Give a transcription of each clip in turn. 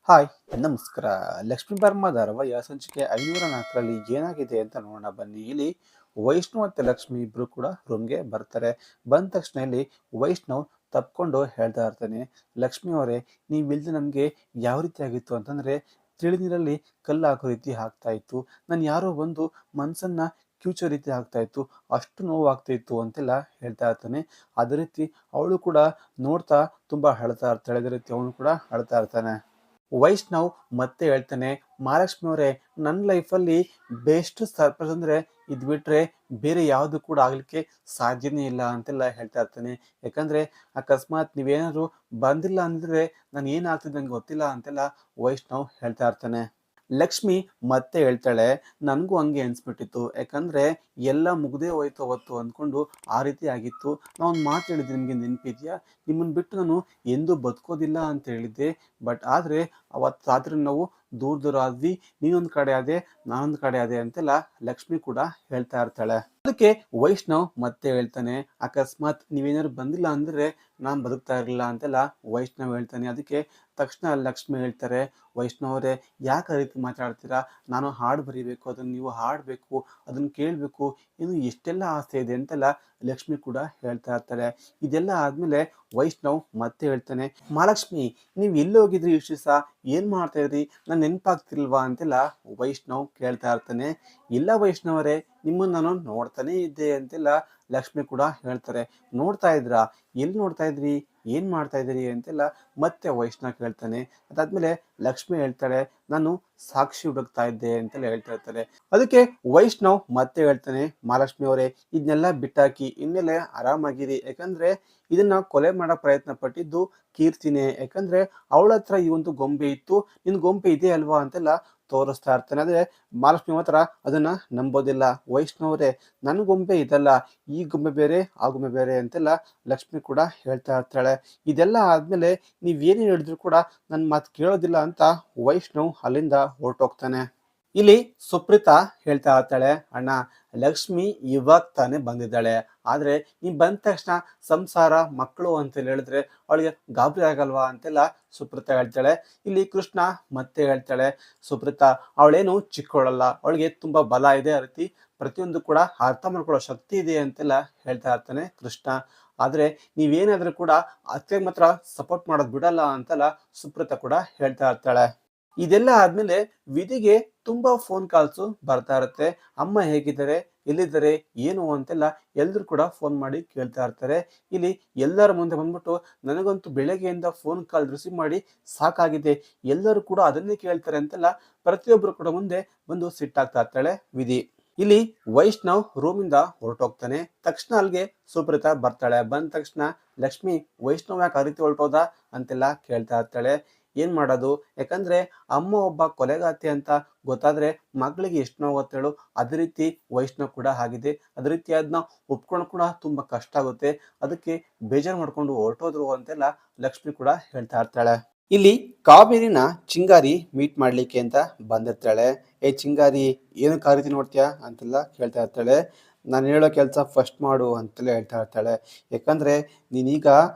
Hi, ನಮಸ್ಕಾರ. Lakshmi Burma ಧಾರಾವಾಹಿಯ ಸಂಚಿಕೆ 504ರಲ್ಲಿ ಏನಾಗಿದೆ ಅಂತ ನೋಡೋಣ ಬನ್ನಿ. ಇಲ್ಲಿ ವೈಷ್ಣವ್ ಮತ್ತು ಲಕ್ಷ್ಮಿ ಇಬ್ರು ಕೂಡ ರೂಮ್ಗೆ ಬರ್ತಾರೆ. ಬಂದ ತಕ್ಷಣ ಇಲ್ಲಿ ವೈಷ್ಣವ್ ತಪ್ಕೊಂಡು ಹೇಳ್ತಾ ಇರ್ತಾನೆ, ಲಕ್ಷ್ಮಿ ಅವರೇ, ನೀವಿಲ್ದೆ ನಮಗೆ ಯಾವ ರೀತಿ ಆಗಿತ್ತು ಅಂತಂದ್ರೆ ತಿಳಿನೀರಲ್ಲಿ ಕಲ್ಲು ಹಾಕೋ ರೀತಿ ಆಗ್ತಾ ಇತ್ತು. ನಾನು ಯಾರೋ ಒಂದು ಮನ್ಸನ್ನ ಕಿವುಚೋ ರೀತಿ ಆಗ್ತಾ ಇತ್ತು, ಅಷ್ಟು ನೋವು ಆಗ್ತಾ ಇತ್ತು ಅಂತೆಲ್ಲ ಹೇಳ್ತಾ ಇರ್ತಾನೆ. ಅದೇ ರೀತಿ ಅವಳು ಕೂಡ ನೋಡ್ತಾ ತುಂಬಾ ಅಳ್ತಾ ಇರ್ತಾಳೆ. ಅದೇ ರೀತಿ ಅವನು ಕೂಡ ಅಳ್ತಾ ಇರ್ತಾನೆ. ವೈಷ್ಣವ್ ಮತ್ತೆ ಹೇಳ್ತಾನೆ, ಮಹಾಲಕ್ಷ್ಮಿ ಅವರೇ, ನನ್ನ ಲೈಫಲ್ಲಿ ಬೆಸ್ಟ್ ಸರ್ಪ್ರೈಸ್ ಅಂದರೆ ಇದು ಬಿಟ್ಟರೆ ಬೇರೆ ಯಾವುದು ಕೂಡ ಆಗಲಿಕ್ಕೆ ಸಾಧ್ಯನೇ ಇಲ್ಲ ಅಂತೆಲ್ಲ ಹೇಳ್ತಾ ಇರ್ತಾನೆ. ಯಾಕಂದರೆ ಅಕಸ್ಮಾತ್ ನೀವೇನಾದ್ರು ಬಂದಿಲ್ಲ ಅಂದರೆ ನಾನು ಏನಾಗ್ತಿದ್ದೆ ನಂಗೆ ಗೊತ್ತಿಲ್ಲ ಅಂತೆಲ್ಲ ವೈಷ್ಣವ್ ಹೇಳ್ತಾ ಇರ್ತಾನೆ. ಲಕ್ಷ್ಮಿ ಮತ್ತೆ ಹೇಳ್ತಾಳೆ, ನನಗೂ ಹಂಗೆ ಅನ್ಸ್ಬಿಟ್ಟಿತ್ತು. ಯಾಕಂದರೆ ಎಲ್ಲ ಮುಗ್ದೇ ಹೋಯ್ತು ಅವತ್ತು ಅಂದ್ಕೊಂಡು ಆ ರೀತಿ ಆಗಿತ್ತು. ನಾನು ಒಂದು ಮಾತು ಹೇಳಿದ್ದೆ, ನಿಮಗೆ ನೆನಪಿದೆಯಾ? ನಿಮ್ಮನ್ನು ಬಿಟ್ಟು ನಾನು ಎಂದೂ ಬದುಕೋದಿಲ್ಲ ಅಂತ ಹೇಳಿದ್ದೆ. ಬಟ್ ಆದರೆ ಅವತ್ತು ರಾತ್ರಿ ನಾವು ದೂರ ದೂರ ಆದ್ವಿ. ನೀನೊಂದು ಕಡೆ ಆದೆ, ನಾನೊಂದು ಕಡೆ ಆದೆ ಅಂತೆಲ್ಲ ಲಕ್ಷ್ಮಿ ಕೂಡ ಹೇಳ್ತಾ ಇರ್ತಾಳೆ. ಅದಕ್ಕೆ ವೈಷ್ಣವ್ ಮತ್ತೆ ಹೇಳ್ತಾನೆ, ಅಕಸ್ಮಾತ್ ನೀವೇನಾದ್ರು ಬಂದಿಲ್ಲ ಅಂದರೆ ನಾನು ಬದುಕ್ತಾ ಇರಲಿಲ್ಲ ಅಂತೆಲ್ಲ ವೈಷ್ಣವ್ ಹೇಳ್ತಾನೆ. ಅದಕ್ಕೆ ತಕ್ಷಣ ಲಕ್ಷ್ಮಿ ಹೇಳ್ತಾರೆ, ವೈಷ್ಣವ್ ಅವರೇ, ಯಾಕೆ ಆ ರೀತಿ ಮಾತಾಡ್ತೀರಾ? ನಾನು ಹಾಡು ಬರೀಬೇಕು, ಅದನ್ನು ನೀವು ಹಾಡಬೇಕು, ಅದನ್ನು ಕೇಳಬೇಕು, ಇನ್ನು ಎಷ್ಟೆಲ್ಲ ಆಸೆ ಇದೆ ಅಂತೆಲ್ಲ ಲಕ್ಷ್ಮಿ ಕೂಡ ಹೇಳ್ತಾ ಇರ್ತಾರೆ. ಇದೆಲ್ಲ ಆದಮೇಲೆ ವೈಷ್ಣವ್ ಮತ್ತೆ ಹೇಳ್ತಾನೆ, ಮಹಾಲಕ್ಷ್ಮಿ, ನೀವು ಎಲ್ಲಿ ಹೋಗಿದ್ರಿ ಇಷ್ಟು ದಿವಸ? ಏನು ಮಾಡ್ತಾ ಇದ್ರಿ? ನಾನು ನೆನಪಾಗ್ತಿಲ್ವಾ ಅಂತೆಲ್ಲ ವೈಷ್ಣವ್ ಕೇಳ್ತಾ ಇರ್ತಾನೆ. ಇಲ್ಲ ವೈಷ್ಣವರೇ, ನಿಮ್ಮನ್ನು ನಾನು ನೋಡ್ತಾನೇ ಇದ್ದೆ ಅಂತೆಲ್ಲ ಲಕ್ಷ್ಮಿ ಕೂಡ ಹೇಳ್ತಾರೆ. ನೋಡ್ತಾ ಇದ್ರಾ? ಎಲ್ಲಿ ನೋಡ್ತಾ ಇದ್ರಿ? ಏನು ಮಾಡ್ತಾ ಇದ್ದೀರಿ ಅಂತೆಲ್ಲ ಮತ್ತೆ ವೈಷ್ಣವ್ ಕೇಳ್ತಾನೆ. ಅದಾದ್ಮೇಲೆ ಲಕ್ಷ್ಮಿ ಹೇಳ್ತಾಳೆ, ನಾನು ಸಾಕ್ಷಿ ಹುಡುಕ್ತಾ ಇದ್ದೆ ಅಂತೆಲ್ಲ ಹೇಳ್ತಾ ಇರ್ತಾರೆ. ಅದಕ್ಕೆ ವೈಷ್ಣವ್ ಮತ್ತೆ ಹೇಳ್ತಾನೆ, ಮಹಾಲಕ್ಷ್ಮಿ ಅವರೇ, ಇದನ್ನೆಲ್ಲ ಬಿಟ್ಟಾಕಿ ಇನ್ಮೇಲೆ ಆರಾಮಾಗಿರಿ. ಯಾಕಂದ್ರೆ ಇದನ್ನ ಕೊಲೆ ಮಾಡೋ ಪ್ರಯತ್ನ ಪಟ್ಟಿದ್ದು ಕೀರ್ತಿನೇ. ಯಾಕಂದ್ರೆ ಅವಳ ಹತ್ರ ಈ ಒಂದು ಗೊಂಬೆ ಇತ್ತು, ನಿನ್ ಗೊಂಬೆ ಇದೆ ಅಲ್ವಾ ಅಂತೆಲ್ಲ ತೋರಿಸ್ತಾ ಇರ್ತಾನೆ. ಆದ್ರೆ ಮಹಾಲಕ್ಷ್ಮಿ ಮಾತ್ರ ಅದನ್ನ ನಂಬೋದಿಲ್ಲ. ವೈಷ್ಣವರೇ, ನನ್ನ ಗೊಂಬೆ ಇದಲ್ಲ, ಈ ಗೊಂಬೆ ಬೇರೆ, ಆ ಗೊಂಬೆ ಬೇರೆ ಅಂತೆಲ್ಲ ಲಕ್ಷ್ಮಿ ಕೂಡ ಹೇಳ್ತಾ ಇರ್ತಾಳೆ. ಇದೆಲ್ಲ ಆದ್ಮೇಲೆ ನೀವೇನೇ ಹೇಳಿದ್ರು ಕೂಡ ನನ್ನ ಮಾತು ಕೇಳೋದಿಲ್ಲ ಅಂತ ವೈಷ್ಣವ್ ಅಲ್ಲಿಂದ ಹೊರಟೋಗ್ತಾನೆ. ಇಲ್ಲಿ ಸುಪ್ರೀತಾ ಹೇಳ್ತಾ ಇರ್ತಾಳೆ, ಅಣ್ಣ, ಲಕ್ಷ್ಮಿ ಇವಾಗ ತಾನೇ ಬಂದಿದ್ದಾಳೆ, ಆದ್ರೆ ನೀನ್ ಬಂದ ತಕ್ಷಣ ಸಂಸಾರ ಮಕ್ಕಳು ಅಂತ ಹೇಳಿದ್ರೆ ಅವಳಿಗೆ ಗಾಬರಿ ಆಗಲ್ವಾ ಅಂತೆಲ್ಲ ಸುಪ್ರೀತಾ ಹೇಳ್ತಾಳೆ. ಇಲ್ಲಿ ಕೃಷ್ಣ ಮತ್ತೆ ಹೇಳ್ತಾಳೆ, ಸುಪ್ರೀತಾ ಅವಳೇನು ಚಿಕ್ಕವಳಲ್ಲ, ಅವಳಿಗೆ ತುಂಬಾ ಬಲ ಇದೆ, ಆ ರೀತಿ ಪ್ರತಿಯೊಂದು ಕೂಡ ಅರ್ಥ ಮಾಡ್ಕೊಳ್ಳೋ ಶಕ್ತಿ ಇದೆ ಅಂತೆಲ್ಲ ಹೇಳ್ತಾ ಇರ್ತಾನೆ ಕೃಷ್ಣ. ಆದ್ರೆ ನೀವೇನಾದ್ರೂ ಕೂಡ ಅತ್ತೆ ಮಾತ್ರ ಸಪೋರ್ಟ್ ಮಾಡೋದ್ ಬಿಡಲ್ಲ ಅಂತೆಲ್ಲ ಸುಪ್ರೀತಾ ಕೂಡ ಹೇಳ್ತಾ ಇರ್ತಾಳೆ. ಇದೆಲ್ಲ ಆದ್ಮೇಲೆ ವಿಧಿಗೆ ತುಂಬಾ ಫೋನ್ ಕಾಲ್ಸು ಬರ್ತಾ ಇರುತ್ತೆ. ಅಮ್ಮ ಹೇಗಿದ್ದಾರೆ, ಎಲ್ಲಿದ್ದಾರೆ, ಏನು ಅಂತೆಲ್ಲ ಎಲ್ರು ಕೂಡ ಫೋನ್ ಮಾಡಿ ಕೇಳ್ತಾ ಇರ್ತಾರೆ. ಇಲ್ಲಿ ಎಲ್ಲರ ಮುಂದೆ ಬಂದ್ಬಿಟ್ಟು, ನನಗಂತೂ ಬೆಳಗ್ಗೆಯಿಂದ ಫೋನ್ ಕಾಲ್ ರಿಸೀವ್ ಮಾಡಿ ಸಾಕಾಗಿದೆ, ಎಲ್ಲರೂ ಕೂಡ ಅದನ್ನೇ ಕೇಳ್ತಾರೆ ಅಂತೆಲ್ಲ ಪ್ರತಿಯೊಬ್ಬರು ಕೂಡ ಮುಂದೆ ಬಂದು ಸಿಟ್ಟಾಗ್ತಾ ಇರ್ತಾಳೆ ವಿಧಿ. ಇಲ್ಲಿ ವೈಷ್ಣವ್ ರೂಮಿಂದ ಹೊರಟೋಗ್ತಾನೆ. ತಕ್ಷಣ ಅಲ್ಲಿಗೆ ಸುಪ್ರೀತಾ ಬರ್ತಾಳೆ. ಬಂದ ತಕ್ಷಣ, ಲಕ್ಷ್ಮಿ, ವೈಷ್ಣವ್ ಯಾಕೆ ಆ ರೀತಿ ಹೊರಟೋದ ಅಂತೆಲ್ಲ ಕೇಳ್ತಾ ಇರ್ತಾಳೆ. ಏನ್ ಮಾಡೋದು, ಯಾಕಂದ್ರೆ ಅಮ್ಮ ಒಬ್ಬ ಕೊಲೆಗಾತಿ ಅಂತ ಗೊತ್ತಾದ್ರೆ ಮಗಳಿಗೆ ಎಷ್ಟು ನೋವಾಗುತ್ತೇಳು. ಅದೇ ರೀತಿ ವೈಷ್ಣವ್ ಕೂಡ ಆಗಿದೆ. ಅದೇ ರೀತಿ ಅದನ್ನ ಒಪ್ಕೊಂಡು ಕೂಡ ತುಂಬಾ ಕಷ್ಟ ಆಗುತ್ತೆ. ಅದಕ್ಕೆ ಬೇಜಾರು ಮಾಡ್ಕೊಂಡು ಹೊರಟೋದ್ರು ಅಂತೆಲ್ಲ ಲಕ್ಷ್ಮಿ ಕೂಡ ಹೇಳ್ತಾ ಇರ್ತಾಳೆ. ಇಲ್ಲಿ ಕಾವೇರಿನ ಚಿಂಗಾರಿ ಮೀಟ್ ಮಾಡ್ಲಿಕ್ಕೆ ಅಂತ ಬಂದಿರ್ತಾಳೆ. ಏ ಚಿಂಗಾರಿ, ಏನಕ್ಕೆ ಆ ರೀತಿ ನೋಡ್ತೀಯಾ ಅಂತೆಲ್ಲ ಕೇಳ್ತಾ ಇರ್ತಾಳೆ. ನಾನು ಹೇಳೋ ಕೆಲಸ ಫಸ್ಟ್ ಮಾಡು ಅಂತೆಲ್ಲ ಹೇಳ್ತಾ ಇರ್ತಾಳೆ. ಯಾಕಂದ್ರೆ ನೀನೀಗ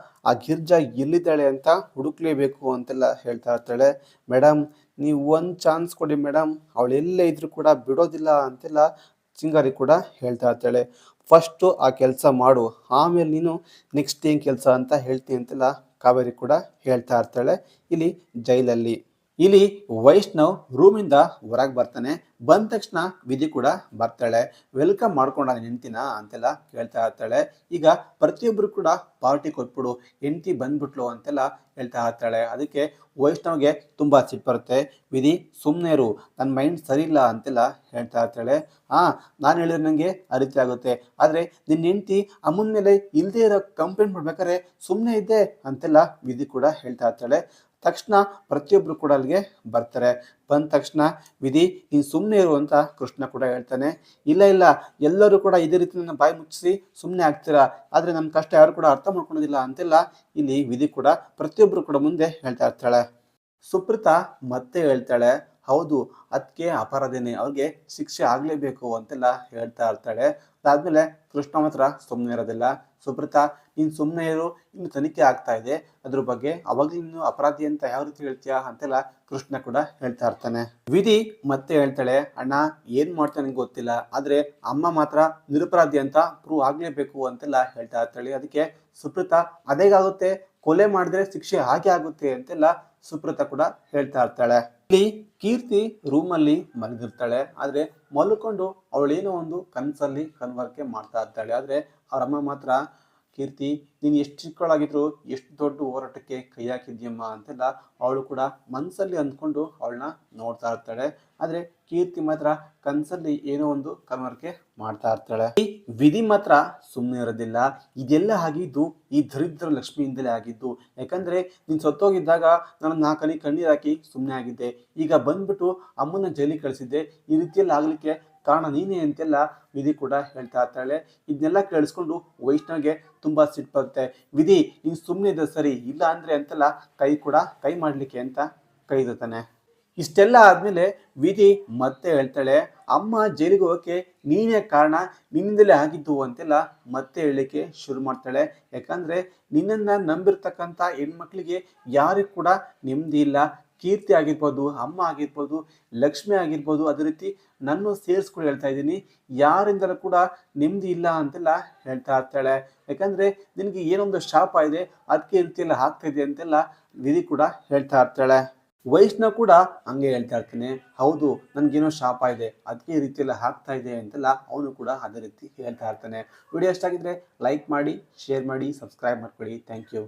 ಆ ಗಿರ್ಜಾ ಎಲ್ಲಿದ್ದಾಳೆ ಅಂತ ಹುಡುಕ್ಲೇಬೇಕು ಅಂತೆಲ್ಲ ಹೇಳ್ತಾ ಇರ್ತಾಳೆ. ಮೇಡಮ್, ನೀವು ಒಂದು ಚಾನ್ಸ್ ಕೊಡಿ ಮೇಡಮ್, ಅವಳು ಎಲ್ಲೇ ಇದ್ರೂ ಕೂಡ ಬಿಡೋದಿಲ್ಲ ಅಂತೆಲ್ಲ ಚಿಂಗಾರಿ ಕೂಡ ಹೇಳ್ತಾ ಇರ್ತಾಳೆ. ಫಸ್ಟು ಆ ಕೆಲಸ ಮಾಡು, ಆಮೇಲೆ ನೀನು ನೆಕ್ಸ್ಟ್ ಏನು ಕೆಲಸ ಅಂತ ಹೇಳ್ತೀನಿ ಅಂತೆಲ್ಲ ಕಾವೇರಿ ಕೂಡ ಹೇಳ್ತಾ ಇರ್ತಾಳೆ. ಇಲ್ಲಿ ಜೈಲಲ್ಲಿ ಇಲ್ಲಿ ವೈಷ್ಣವ್ ರೂಮಿಂದ ಹೊರಗೆ ಬರ್ತಾನೆ. ಬಂದ ತಕ್ಷಣ ವಿಧಿ ಕೂಡ ಬರ್ತಾಳೆ. ವೆಲ್ಕಮ್ ಮಾಡ್ಕೊಂಡ ಹೆಂಡ್ತಿನ ಅಂತೆಲ್ಲ ಕೇಳ್ತಾ ಇರ್ತಾಳೆ. ಈಗ ಪ್ರತಿಯೊಬ್ಬರು ಕೂಡ ಪಾರ್ಟಿ ಕೊಟ್ಬಿಡು, ಹೆಂಡ್ತಿ ಬಂದ್ಬಿಟ್ಲು ಅಂತೆಲ್ಲ ಹೇಳ್ತಾ ಇರ್ತಾಳೆ. ಅದಕ್ಕೆ ವೈಷ್ಣವ್ಗೆ ತುಂಬಾ ಸಿಟ್ಟು ಬರುತ್ತೆ. ವಿಧಿ, ಸುಮ್ಮನೆ ಇರು, ನನ್ನ ಮೈಂಡ್ ಸರಿ ಇಲ್ಲ ಅಂತೆಲ್ಲ ಹೇಳ್ತಾ ಇರ್ತಾಳೆ. ನಾನು ಹೇಳಿದ್ರೆ ನನಗೆ ಆ ರೀತಿ ಆಗುತ್ತೆ, ಆದರೆ ನಿನ್ನ ಹೆಂಡ್ತಿ ಅಮ್ಮನ ಮೇಲೆ ಇಲ್ಲದೆ ಇರೋ ಕಂಪ್ಲೇಂಟ್ ಮಾಡ್ಬೇಕಾದ್ರೆ ಸುಮ್ಮನೆ ಇದ್ದೆ ಅಂತೆಲ್ಲ ವಿಧಿ ಕೂಡ ಹೇಳ್ತಾ ಇರ್ತಾಳೆ. ತಕ್ಷಣ ಪ್ರತಿಯೊಬ್ಬರು ಕೂಡ ಅಲ್ಲಿಗೆ ಬರ್ತಾರೆ. ಬಂದ ತಕ್ಷಣ, ವಿಧಿ, ನೀನು ಸುಮ್ಮನೆ ಇರು ಅಂತ ಕೃಷ್ಣ ಕೂಡ ಹೇಳ್ತಾನೆ. ಇಲ್ಲ ಇಲ್ಲ, ಎಲ್ಲರೂ ಕೂಡ ಇದೇ ರೀತಿ ನನ್ನ ಬಾಯಿ ಮುಚ್ಚಿಸಿ ಸುಮ್ಮನೆ ಆಗ್ತೀರಾ, ಆದರೆ ನಮ್ಮ ಕಷ್ಟ ಯಾರು ಕೂಡ ಅರ್ಥ ಮಾಡ್ಕೊಳೋದಿಲ್ಲ ಅಂತೆಲ್ಲ ಇಲ್ಲಿ ವಿಧಿ ಕೂಡ ಪ್ರತಿಯೊಬ್ಬರು ಕೂಡ ಮುಂದೆ ಹೇಳ್ತಾ ಇರ್ತಾಳೆ. ಸುಪ್ರೀತಾ ಮತ್ತೆ ಹೇಳ್ತಾಳೆ, ಹೌದು, ಅದಕ್ಕೆ ಅಪರಾಧಿನೇ, ಅವ್ರಿಗೆ ಶಿಕ್ಷೆ ಆಗ್ಲೇಬೇಕು ಅಂತೆಲ್ಲ ಹೇಳ್ತಾ ಇರ್ತಾಳೆ. ಅದಾದ್ಮೇಲೆ ಕೃಷ್ಣ ಮಾತ್ರ ಸುಮ್ಮನೆ ಇರೋದಿಲ್ಲ. ಸುಬ್ರತಾ, ನೀನ್ ಸುಮ್ಮನೆ ಇರು, ಇನ್ನು ತನಿಖೆ ಆಗ್ತಾ ಇದೆ ಅದ್ರ ಬಗ್ಗೆ, ಅವಾಗ್ಲೂ ನೀನು ಅಪರಾಧಿ ಅಂತ ಯಾವ ರೀತಿ ಹೇಳ್ತೀಯಾ ಅಂತೆಲ್ಲ ಕೃಷ್ಣ ಕೂಡ ಹೇಳ್ತಾ ಇರ್ತಾನೆ. ವಿಧಿ ಮತ್ತೆ ಹೇಳ್ತಾಳೆ, ಅಣ್ಣ ಏನ್ ಮಾಡ್ತಾನೆ ನಂಗೆ ಗೊತ್ತಿಲ್ಲ, ಆದ್ರೆ ಅಮ್ಮ ಮಾತ್ರ ನಿರಪರಾಧಿ ಅಂತ ಪ್ರೂವ್ ಆಗ್ಲೇಬೇಕು ಅಂತೆಲ್ಲ ಹೇಳ್ತಾ ಇರ್ತಾಳೆ. ಅದಕ್ಕೆ ಸುಬ್ರತಾ, ಅದೇಗಾಗುತ್ತೆ, ಕೊಲೆ ಮಾಡಿದ್ರೆ ಶಿಕ್ಷೆ ಹಾಗೆ ಆಗುತ್ತೆ ಅಂತೆಲ್ಲ ಸುಬ್ರತಾ ಕೂಡ ಹೇಳ್ತಾ ಇರ್ತಾಳೆ. ಇಲ್ಲಿ ಕೀರ್ತಿ ರೂಮಲ್ಲಿ ಮಲಗಿರ್ತಾಳೆ. ಆದ್ರೆ ಮಲ್ಕೊಂಡು ಅವಳೇನೋ ಒಂದು ಕನಸಲ್ಲಿ ಕನ್ವರ್ಕೆ ಮಾಡ್ತಾ ಇರ್ತಾಳೆ. ಆದ್ರೆ ಅವರಮ್ಮ ಮಾತ್ರ, ಕೀರ್ತಿ ನೀನು ಎಷ್ಟು ಚಿಕ್ಕವಳಾಗಿದ್ರು ಎಷ್ಟು ದೊಡ್ಡ ಹೋರಾಟಕ್ಕೆ ಕೈ ಹಾಕಿದ್ಯಮ್ಮ ಅಂತೆಲ್ಲ ಅವಳು ಕೂಡ ಮನಸ್ಸಲ್ಲಿ ಅಂದ್ಕೊಂಡು ಅವಳನ್ನ ನೋಡ್ತಾ ಇರ್ತಾಳೆ. ಆದ್ರೆ ಕೀರ್ತಿ ಮಾತ್ರ ಕನಸಲ್ಲಿ ಏನೋ ಒಂದು ಕನ್ವರ್ಕೆ ಮಾಡ್ತಾ ಇರ್ತಾಳೆ. ಈ ವಿಧಿ ಮಾತ್ರ ಸುಮ್ಮನೆ ಇರೋದಿಲ್ಲ. ಇದೆಲ್ಲ ಆಗಿದ್ದು ಈ ದರಿದ್ರ ಲಕ್ಷ್ಮಿಯಿಂದಲೇ ಆಗಿದ್ದು. ಯಾಕಂದ್ರೆ ನೀನ್ ಸತ್ತೋಗಿದ್ದಾಗ ನಾನು ನಾಲ್ಕನಿ ಕಣ್ಣೀರ್ ಹಾಕಿ ಸುಮ್ಮನೆ ಆಗಿದ್ದೆ, ಈಗ ಬಂದ್ಬಿಟ್ಟು ಅಮ್ಮನ ಜೈಲಿಗೆ ಕಳಿಸಿದ್ದೆ, ಈ ರೀತಿಯಲ್ಲಿ ಆಗ್ಲಿಕ್ಕೆ ಕಾರಣ ನೀನೇ ಅಂತೆಲ್ಲ ವಿಧಿ ಕೂಡ ಹೇಳ್ತಾ ಇರ್ತಾಳೆ. ಇದನ್ನೆಲ್ಲ ಕೇಳಿಸ್ಕೊಂಡು ವೈಷ್ಣವ್ಗೆ ತುಂಬಾ ಸಿಟ್ಟು ಬರುತ್ತೆ. ವಿಧಿ, ನೀನ್ ಸುಮ್ಮನೆ ಇದ್ದ ಸರಿ, ಇಲ್ಲ ಅಂದ್ರೆ ಅಂತೆಲ್ಲ ಕೈ ಮಾಡ್ಲಿಕ್ಕೆ ಅಂತ ಕೈ ಇರ್ತಾನೆ. ಇಷ್ಟೆಲ್ಲ ಆದ್ಮೇಲೆ ವಿಧಿ ಮತ್ತೆ ಹೇಳ್ತಾಳೆ, ಅಮ್ಮ ಜೈಲಿಗೆ ಹೋಗಕ್ಕೆ ನೀನೇ ಕಾರಣ, ನಿನ್ನಿಂದಲೇ ಆಗಿದ್ದು ಅಂತೆಲ್ಲ ಮತ್ತೆ ಹೇಳಲಿಕ್ಕೆ ಶುರು ಮಾಡ್ತಾಳೆ. ಯಾಕಂದ್ರೆ ನಿನ್ನನ್ನ ನಂಬಿರ್ತಕ್ಕಂಥ ಹೆಣ್ಮಕ್ಳಿಗೆ ಯಾರಿಗೂ ಕೂಡ ನೆಮ್ಮದಿ ಇಲ್ಲ. ಕೀರ್ತಿ ಆಗಿರ್ಬೋದು, ಅಮ್ಮ ಆಗಿರ್ಬೋದು, ಲಕ್ಷ್ಮಿ ಆಗಿರ್ಬೋದು, ಅದೇ ರೀತಿ ನನ್ನ ಸೇರಿಸ್ಕೊಂಡು ಹೇಳ್ತಾ ಇದ್ದೀನಿ, ಯಾರಿಂದಲೂ ಕೂಡ ನೆಮ್ಮದಿ ಇಲ್ಲ ಅಂತೆಲ್ಲ ಹೇಳ್ತಾ ಇರ್ತಾಳೆ. ಯಾಕಂದ್ರೆ ನಿನಗೆ ಏನೊಂದು ಶಾಪ ಇದೆ, ಅದಕ್ಕೆ ರೀತಿಯೆಲ್ಲ ಆಗ್ತಾ ಇದೆ ಅಂತೆಲ್ಲ ವಿಧಿ ಕೂಡ ಹೇಳ್ತಾ ಇರ್ತಾಳೆ. ವೈಷ್ಣವ್ ಕೂಡ ಹಂಗೆ ಹೇಳ್ತಾ ಇರ್ತಾನೆ, ಹೌದು ನನ್ಗೇನೋ ಶಾಪ ಇದೆ, ಅದಕ್ಕೆ ಈ ರೀತಿಯೆಲ್ಲ ಆಗ್ತಾ ಇದೆ ಅಂತೆಲ್ಲ ಅವನು ಕೂಡ ಅದೇ ರೀತಿ ಹೇಳ್ತಾ ಇರ್ತಾನೆ. ವಿಡಿಯೋ ಇಷ್ಟ ಆಗಿದ್ರೆ ಲೈಕ್ ಮಾಡಿ, ಶೇರ್ ಮಾಡಿ, ಸಬ್ಸ್ಕ್ರೈಬ್ ಮಾಡ್ಕೊಳ್ಳಿ. Thank you.